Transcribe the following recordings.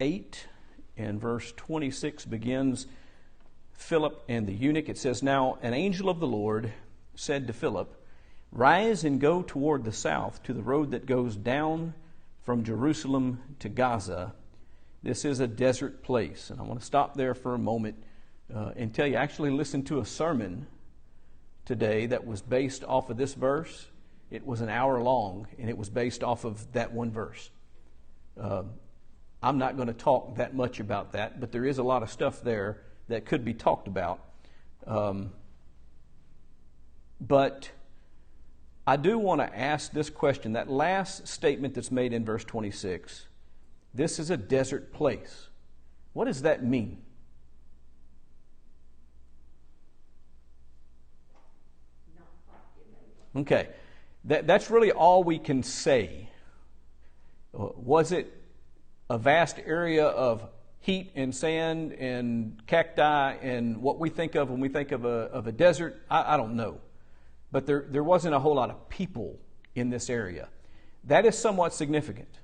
8 and verse 26 begins Philip and the eunuch. It says, "Now an angel of the Lord said to Philip, 'Rise and go toward the south to the road that goes down from Jerusalem to Gaza. This is a desert place.'" And I want to stop there for a moment and tell you, I actually listened to a sermon today that was based off of this verse. It was an hour long, and it was based off of that one verse. I'm not going to talk that much about that, but there is a lot of stuff there that could be talked about. But I do want to ask this question. That last statement that's made in verse 26, this is a desert place. What does that mean? Okay, that's really all we can say. Was it a vast area of heat and sand and cacti and what we think of when we think of a desert? I don't know. But there wasn't a whole lot of people in this area. That is somewhat significant.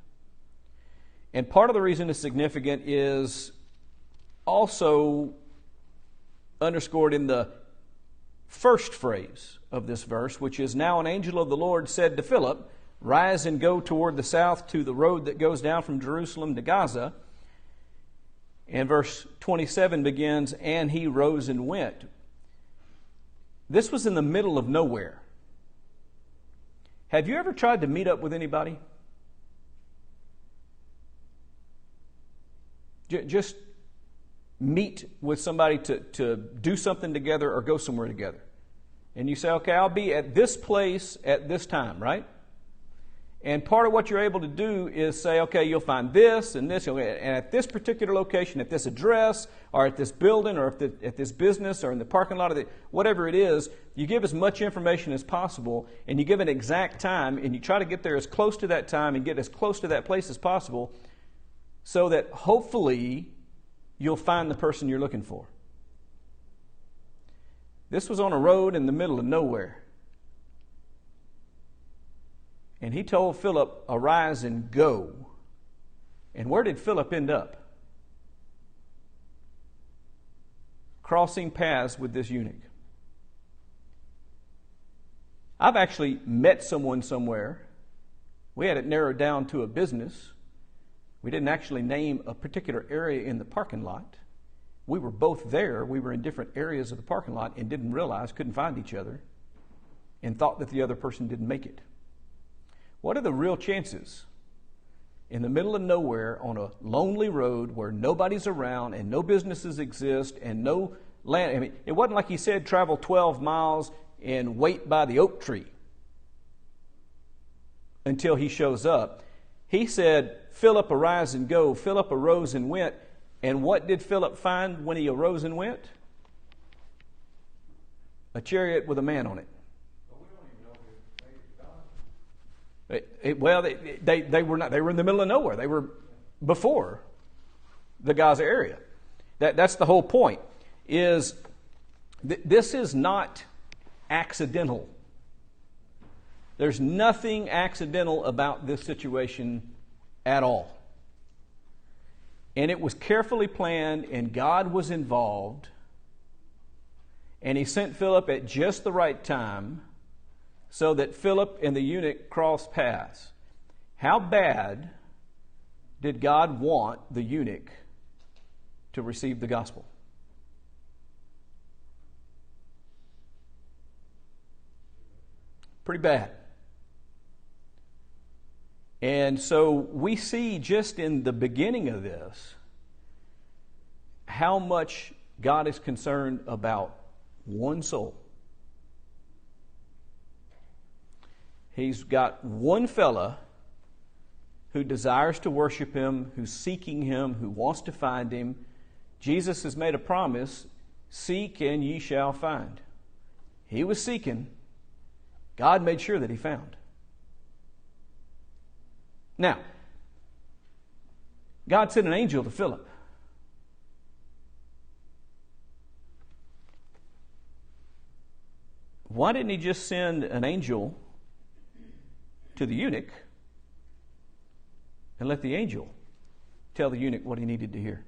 And part of the reason it's significant is also underscored in the first phrase of this verse, which is, "Now an angel of the Lord said to Philip, 'Rise and go toward the south to the road that goes down from Jerusalem to Gaza.'" And verse 27 begins, "And he rose and went." This was in the middle of nowhere. Have you ever tried to meet up with anybody? Just meet with somebody to do something together or go somewhere together. And you say, okay, I'll be at this place at this time, right? And part of what you're able to do is say, okay, you'll find this and this, and at this particular location, at this address, or at this building, or at this business, or in the parking lot, whatever it is, you give as much information as possible, and you give an exact time, and you try to get there as close to that time and get as close to that place as possible, so that hopefully you'll find the person you're looking for. This was on a road in the middle of nowhere. And he told Philip, "Arise and go." And where did Philip end up? Crossing paths with this eunuch. I've actually met someone somewhere. We had it narrowed down to a business. We didn't actually name a particular area in the parking lot. We were both there. We were in different areas of the parking lot and didn't realize, couldn't find each other, and thought that the other person didn't make it. What are the real chances in the middle of nowhere on a lonely road where nobody's around and no businesses exist and no land? I mean, it wasn't like he said travel 12 miles and wait by the oak tree until he shows up. He said, "Philip, arise and go." Philip arose and went. And what did Philip find when he arose and went? A chariot with a man on it. Well, they were not. They were in the middle of nowhere. They were before the Gaza area. That's the whole point. This is not accidental. There's nothing accidental about this situation at all. And it was carefully planned, and God was involved. And he sent Philip at just the right time, so that Philip and the eunuch crossed paths. How bad did God want the eunuch to receive the gospel? Pretty bad. And so we see just in the beginning of this how much God is concerned about one soul. He's got one fella who desires to worship him, who's seeking him, who wants to find him. Jesus has made a promise, "Seek and ye shall find." He was seeking. God made sure that he found. Now, God sent an angel to Philip. Why didn't he just send an angel to the eunuch and let the angel tell the eunuch what he needed to hear.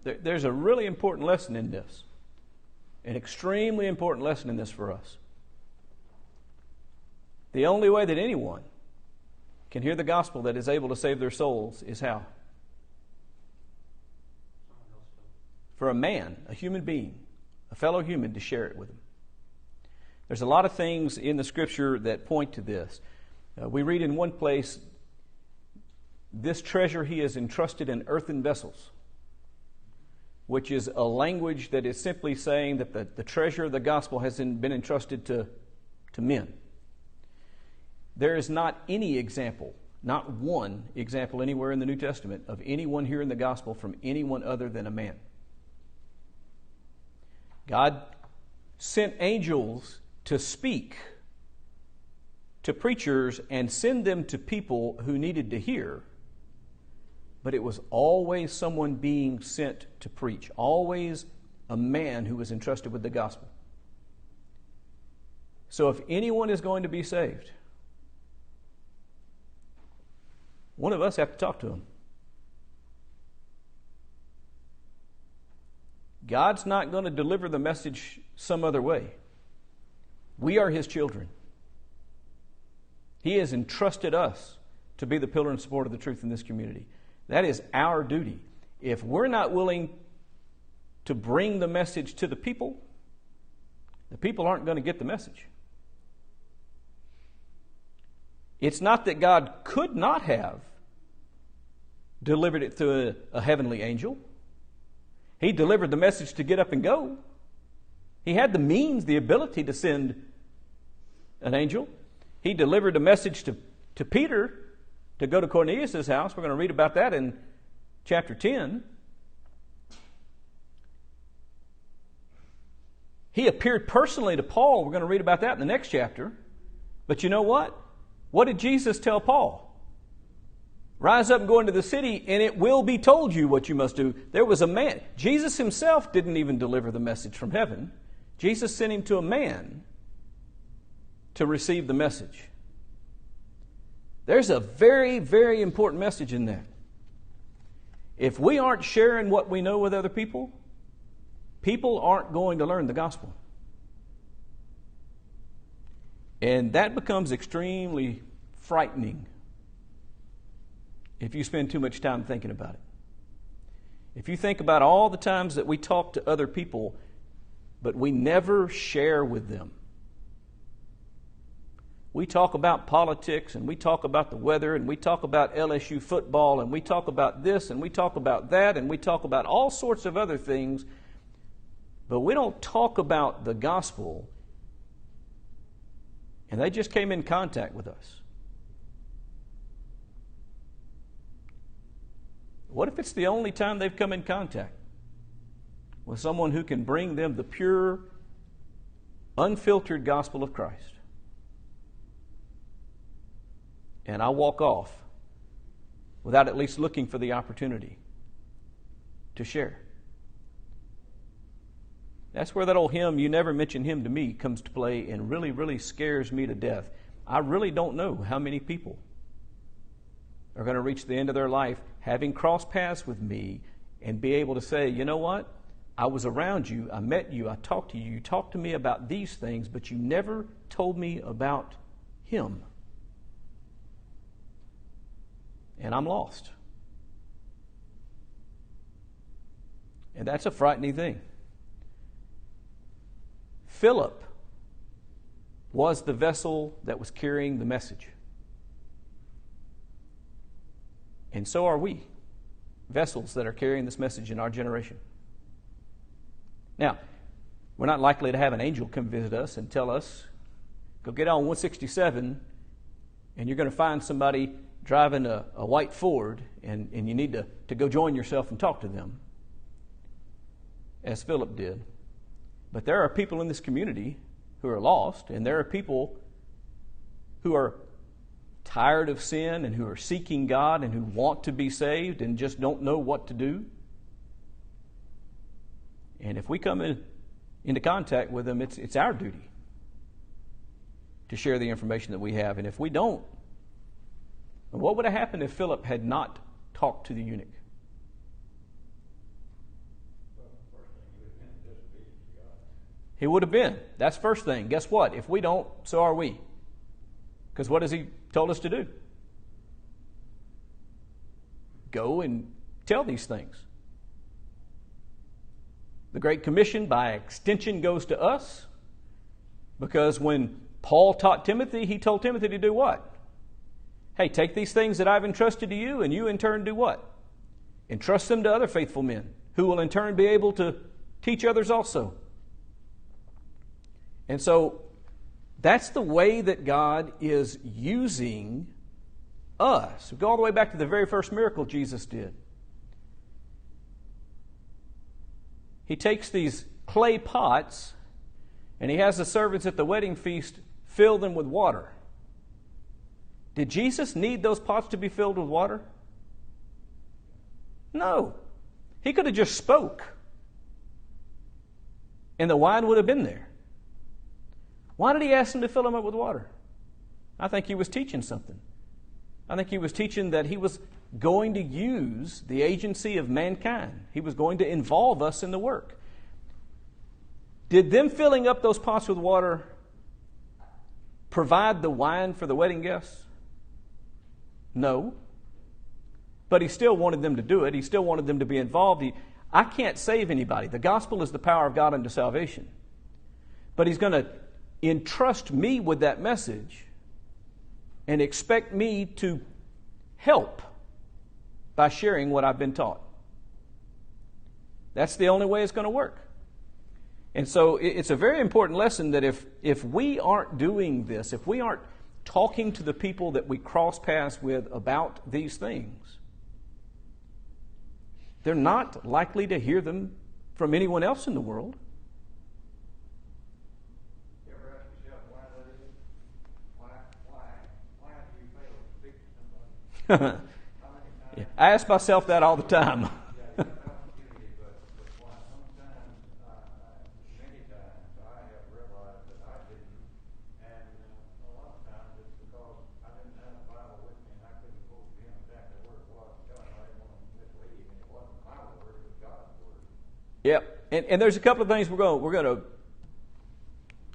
There's a really important lesson in this, an extremely important lesson in this for us. The only way that anyone can hear the gospel that is able to save their souls is how? For a man, a human being, a fellow human, to share it with them. There's a lot of things in the Scripture that point to this. We read in one place, this treasure he has entrusted in earthen vessels, which is a language that is simply saying that the treasure of the gospel has been entrusted to men. There is not any example, not one example anywhere in the New Testament of anyone hearing the gospel from anyone other than a man. God sent angels to speak to preachers and send them to people who needed to hear. But it was always someone being sent to preach, always a man who was entrusted with the gospel. So if anyone is going to be saved, one of us have to talk to him. God's not going to deliver the message some other way. We are His children. He has entrusted us to be the pillar and support of the truth in this community. That is our duty. If we're not willing to bring the message to the people aren't going to get the message. It's not that God could not have delivered it through a heavenly angel. He delivered the message to get up and go. He had the means, the ability to send an angel. He delivered a message to Peter to go to Cornelius' house. We're going to read about that in chapter 10. He appeared personally to Paul. We're going to read about that in the next chapter. But you know what? What did Jesus tell Paul? Rise up and go into the city, and it will be told you what you must do. There was a man. Jesus himself didn't even deliver the message from heaven. Jesus sent him to a man to receive the message. There's a very, very important message in that. If we aren't sharing what we know with other people, people aren't going to learn the gospel. And that becomes extremely frightening if you spend too much time thinking about it. If you think about all the times that we talk to other people, but we never share with them. We talk about politics, and we talk about the weather, and we talk about LSU football, and we talk about this, and we talk about that, and we talk about all sorts of other things, but we don't talk about the gospel, and they just came in contact with us. What if it's the only time they've come in contact with someone who can bring them the pure, unfiltered gospel of Christ? And I walk off without at least looking for the opportunity to share. That's where that old hymn, "You Never Mention Him to Me," comes to play and really, really scares me to death. I really don't know how many people are going to reach the end of their life having crossed paths with me and be able to say, you know what? I was around you, I met you, I talked to you, you talked to me about these things, but you never told me about Him. And I'm lost. And that's a frightening thing. Philip was the vessel that was carrying the message. And so are we, vessels that are carrying this message in our generation. Now, we're not likely to have an angel come visit us and tell us, go get on 167 and you're going to find somebody driving a white Ford and you need to go join yourself and talk to them, as Philip did. But there are people in this community who are lost, and there are people who are tired of sin and who are seeking God and who want to be saved and just don't know what to do. And if we come into contact with them, it's our duty to share the information that we have. And if we don't, what would have happened if Philip had not talked to the eunuch? He would have been. That's first thing. Guess what? If we don't, so are we. Because what has he told us to do? Go and tell these things. The Great Commission, by extension, goes to us. Because when Paul taught Timothy, he told Timothy to do what? Hey, take these things that I've entrusted to you, and you in turn do what? Entrust them to other faithful men, who will in turn be able to teach others also. And so that's the way that God is using us. We go all the way back to the very first miracle Jesus did. He takes these clay pots and he has the servants at the wedding feast fill them with water. Did Jesus need those pots to be filled with water? No. He could have just spoke and the wine would have been there. Why did he ask them to fill them up with water? I think he was teaching something. I think he was teaching that he was going to use the agency of mankind. He was going to involve us in the work. Did them filling up those pots with water provide the wine for the wedding guests? No. But he still wanted them to do it. He still wanted them to be involved. I can't save anybody. The gospel is the power of God unto salvation. But he's going to entrust me with that message and expect me to help by sharing what I've been taught. That's the only way it's going to work. And so it's a very important lesson that if we aren't doing this, if we aren't talking to the people that we cross paths with about these things, they're not likely to hear them from anyone else in the world. Yeah, I ask myself that all the time. Yep, and there's a couple of things we're going to,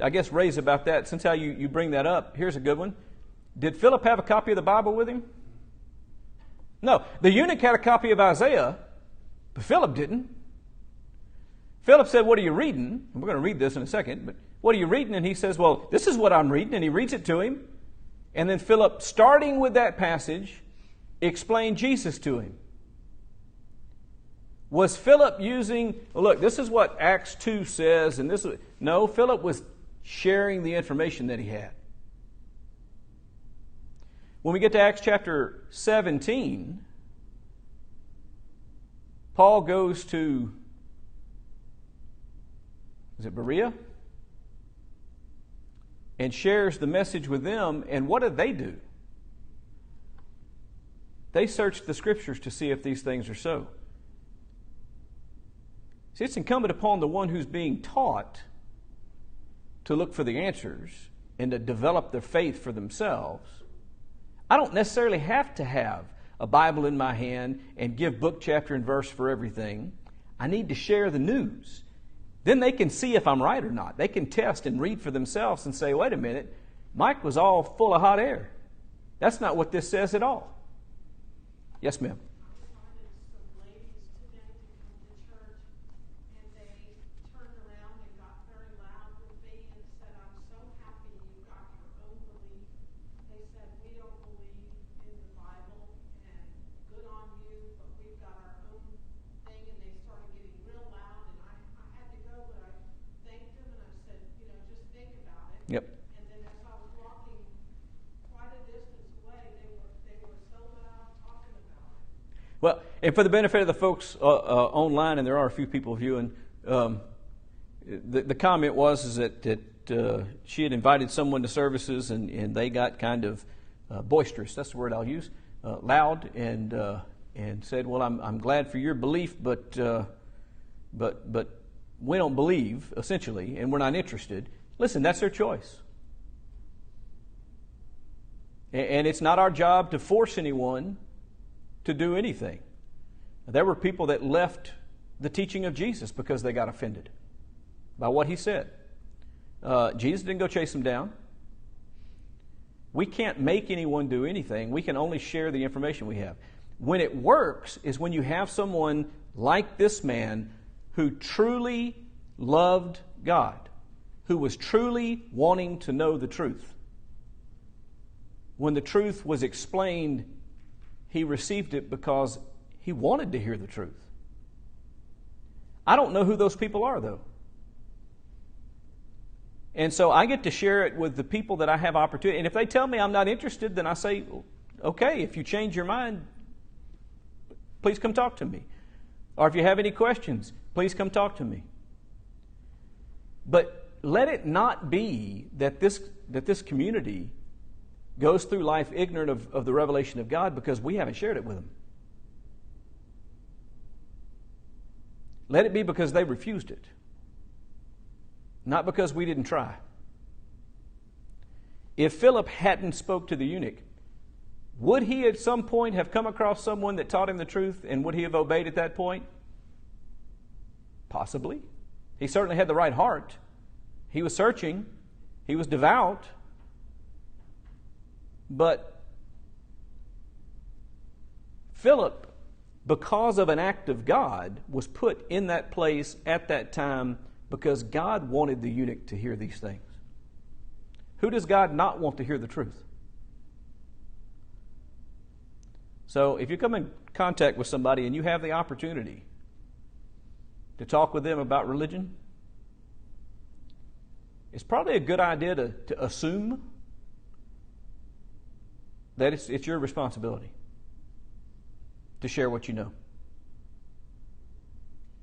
I guess, raise about that. Since how you bring that up, here's a good one. Did Philip have a copy of the Bible with him? No, the eunuch had a copy of Isaiah, but Philip didn't. Philip said, what are you reading? And we're going to read this in a second, but what are you reading? And he says, well, this is what I'm reading, and he reads it to him. And then Philip, starting with that passage, explained Jesus to him. Was Philip using, well, look, this is what Acts 2 says, and this? No, Philip was sharing the information that he had. When we get to Acts chapter 17, Paul goes to, is it Berea? And shares the message with them. And what did they do? They searched the Scriptures to see if these things are so. See, it's incumbent upon the one who's being taught to look for the answers and to develop their faith for themselves. I don't necessarily have to have a Bible in my hand and give book, chapter, and verse for everything. I need to share the news. Then they can see if I'm right or not. They can test and read for themselves and say, wait a minute, Mike was all full of hot air. That's not what this says at all. Yes, ma'am. Well, and for the benefit of the folks online, and there are a few people viewing, the comment was that she had invited someone to services, and they got kind of boisterous. That's the word I'll use, loud, and said, "Well, I'm glad for your belief, but we don't believe, essentially, and we're not interested." Listen, that's their choice. And it's not our job to force anyone to do anything. There were people that left the teaching of Jesus because they got offended by what he said. Jesus didn't go chase them down. We can't make anyone do anything. We can only share the information we have. When it works is when you have someone like this man who truly loved God, who was truly wanting to know the truth. When the truth was explained, he received it because he wanted to hear the truth. I don't know who those people are, though. And so I get to share it with the people that I have opportunity. And if they tell me I'm not interested, then I say, okay, if you change your mind, please come talk to me. Or if you have any questions, please come talk to me. But let it not be that this community goes through life ignorant of the revelation of God because we haven't shared it with them. Let it be because they refused it, not because we didn't try. If Philip hadn't spoke to the eunuch, would he at some point have come across someone that taught him the truth, and would he have obeyed at that point? Possibly. He certainly had the right heart. He was searching. He was devout. But Philip, because of an act of God, was put in that place at that time because God wanted the eunuch to hear these things. Who does God not want to hear the truth? So if you come in contact with somebody and you have the opportunity to talk with them about religion, it's probably a good idea to assume that it's your responsibility to share what you know.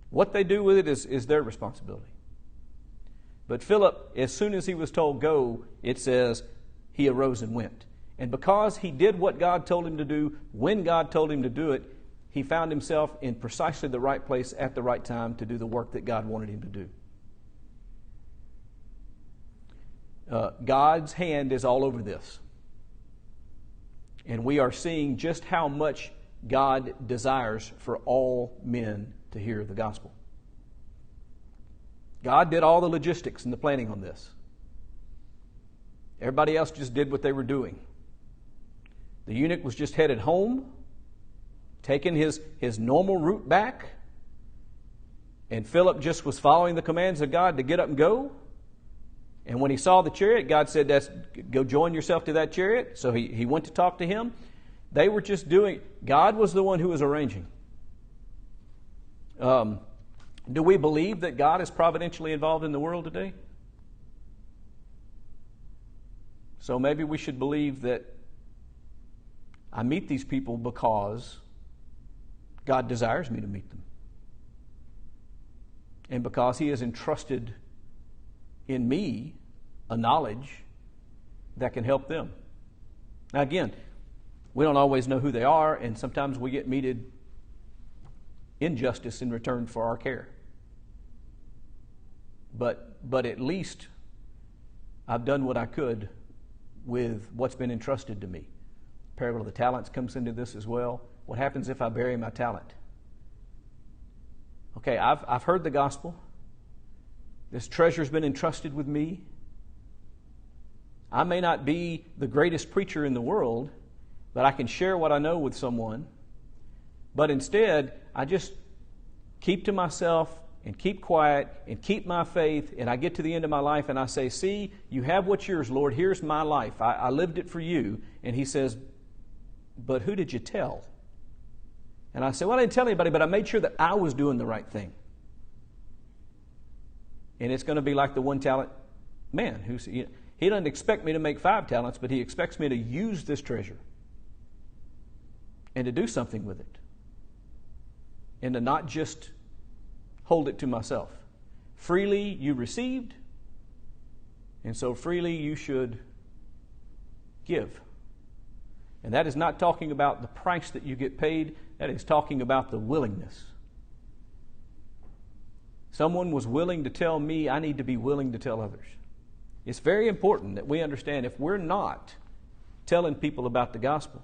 What they do with it is their responsibility. But Philip, as soon as he was told go, it says he arose and went. And because he did what God told him to do, when God told him to do it, he found himself in precisely the right place at the right time to do the work that God wanted him to do. God's hand is all over this. And we are seeing just how much God desires for all men to hear the gospel. God did all the logistics and the planning on this. Everybody else just did what they were doing. The eunuch was just headed home, taking his normal route back, and Philip just was following the commands of God to get up and go. And when he saw the chariot, God said, go join yourself to that chariot. So he went to talk to him. They were just doing, God was the one who was arranging. Do we believe that God is providentially involved in the world today? So maybe we should believe that I meet these people because God desires me to meet them. And because He has entrusted in me a knowledge that can help them. Now again, we don't always know who they are, and sometimes we get meted injustice in return for our care. But at least I've done what I could with what's been entrusted to me. Parable of the talents comes into this as well. What happens if I bury my talent? Okay, I've heard the gospel. This treasure's been entrusted with me. I may not be the greatest preacher in the world, but I can share what I know with someone. But instead, I just keep to myself and keep quiet and keep my faith, and I get to the end of my life and I say, see, you have what's yours, Lord. Here's my life. I lived it for you. And He says, but who did you tell? And I say, well, I didn't tell anybody, but I made sure that I was doing the right thing. And it's going to be like the one talent man who he doesn't expect me to make 5 talents, but he expects me to use this treasure and to do something with it. and to not just hold it to myself. Freely you received, and so freely you should give. And that is not talking about the price that you get paid. That is talking about the willingness. Someone was willing to tell me, I need to be willing to tell others. It's very important that we understand if we're not telling people about the gospel,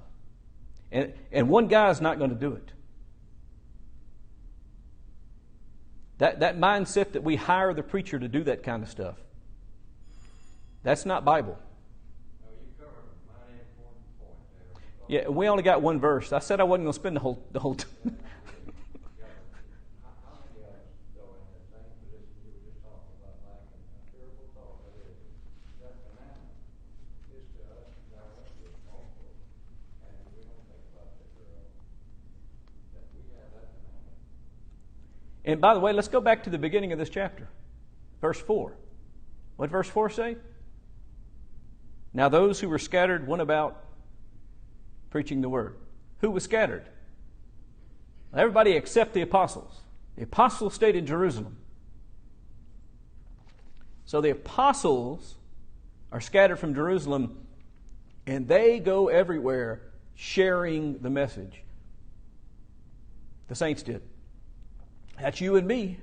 and one guy is not going to do it. That mindset that we hire the preacher to do that kind of stuff, that's not Bible. No, you covered a mighty important point there. Yeah, we only got one verse. I said I wasn't going to spend the whole time. How many of us, though, in the same position you were just talking about, lacking a fearful thought that is, that commandment is to us directly also, and we don't think about that very often, that we have that commandment. And by the way, let's go back to the beginning of this chapter. Verse 4. What did verse 4 say? Now those who were scattered went about preaching the word. Who was scattered? Everybody except the apostles. The apostles stayed in Jerusalem. So the apostles are scattered from Jerusalem, and they go everywhere sharing the message. The saints did. That's you and me.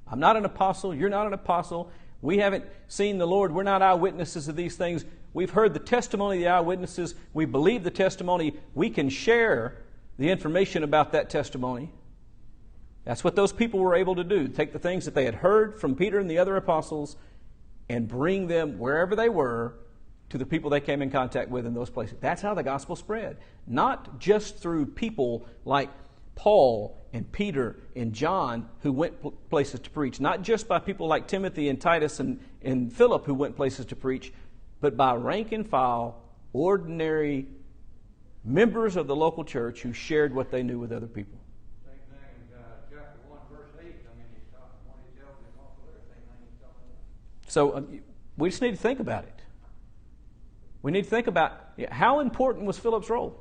I'm not an apostle. You're not an apostle. We haven't seen the Lord. We're not eyewitnesses of these things. We've heard the testimony of the eyewitnesses. We believe the testimony. We can share the information about that testimony. That's what those people were able to do. Take the things that they had heard from Peter and the other apostles and bring them wherever they were to the people they came in contact with in those places. That's how the gospel spread. Not just through people like Paul and Peter and John who went places to preach. Not just by people like Timothy and Titus and Philip who went places to preach, but by rank and file, ordinary members of the local church who shared what they knew with other people. Same thing in chapter 1, verse 8. I mean, he's talking, when he tells them also there, same thing he's telling them. So we just need to think about it. We need to think about how important was Philip's role.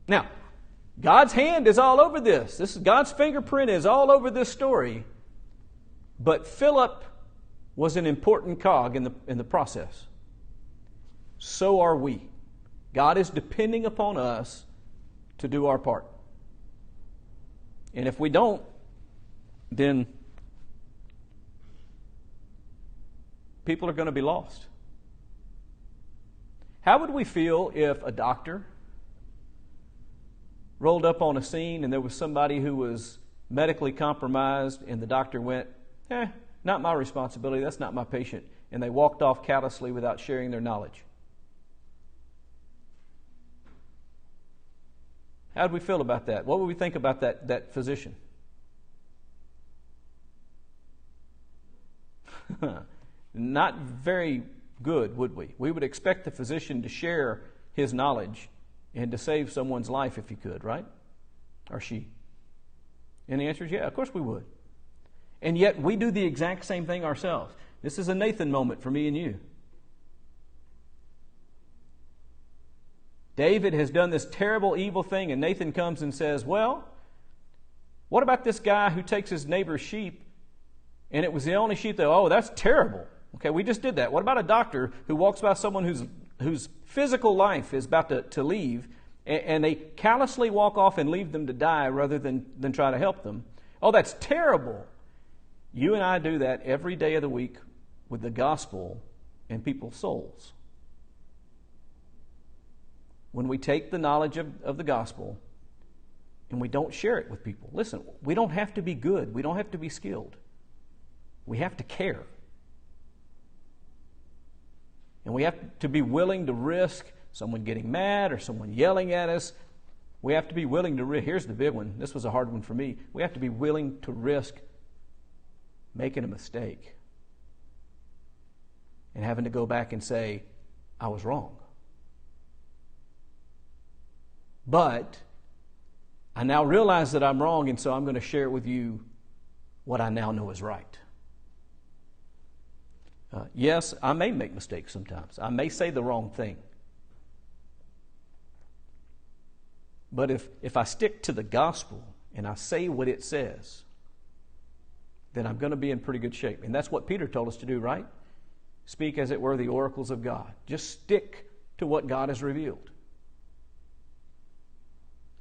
Now, God's hand is all over this. God's fingerprint is all over this story. But Philip was an important cog in the process. So are we. God is depending upon us to do our part. And if we don't, then people are going to be lost. How would we feel if a doctor rolled up on a scene and there was somebody who was medically compromised and the doctor went, not my responsibility, that's not my patient, and they walked off callously without sharing their knowledge? How would we feel about that? What would we think about that physician? Not very good, would we? We would expect the physician to share his knowledge and to save someone's life if he could, right? Or she. And the answer is yeah, of course we would. And yet we do the exact same thing ourselves. This is a Nathan moment for me and you. David has done this terrible, evil thing, and Nathan comes and says, well, what about this guy who takes his neighbor's sheep, and it was the only sheep that, oh, that's terrible. Okay, we just did that. What about a doctor who walks by someone whose physical life is about to leave, and they callously walk off and leave them to die rather than try to help them? Oh, that's terrible. You and I do that every day of the week with the gospel and people's souls. When we take the knowledge of the gospel and we don't share it with people. Listen, we don't have to be good. We don't have to be skilled. We have to care. And we have to be willing to risk someone getting mad or someone yelling at us. We have to be willing to risk. Here's the big one. This was a hard one for me. We have to be willing to risk making a mistake and having to go back and say, I was wrong. But I now realize that I'm wrong, and so I'm going to share with you what I now know is right. Yes, I may make mistakes sometimes. I may say the wrong thing. But if I stick to the gospel and I say what it says, then I'm going to be in pretty good shape. And that's what Peter told us to do, right? Speak as it were the oracles of God. Just stick to what God has revealed.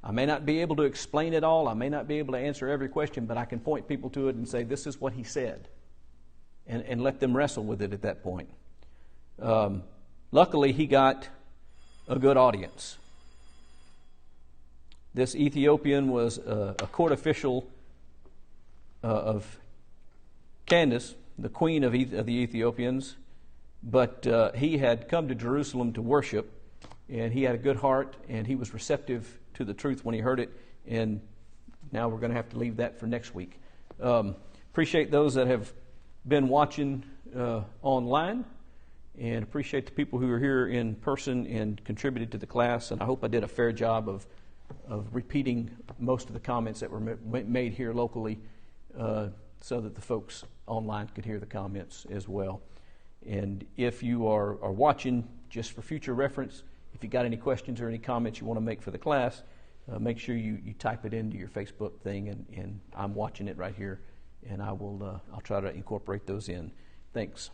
I may not be able to explain it all. I may not be able to answer every question, but I can point people to it and say, this is what he said. And let them wrestle with it at that point. Luckily, he got a good audience. This Ethiopian was a court official of Candace, the queen of the Ethiopians, but he had come to Jerusalem to worship, and he had a good heart, and he was receptive to the truth when he heard it, and now we're going to have to leave that for next week. Appreciate those that have been watching online, and appreciate the people who are here in person and contributed to the class, and I hope I did a fair job of repeating most of the comments that were made here locally so that the folks online could hear the comments as well. And if you are watching, just for future reference, if you got any questions or any comments you want to make for the class, make sure you type it into your Facebook thing, and I'm watching it right here, and I'll try to incorporate those in. Thanks.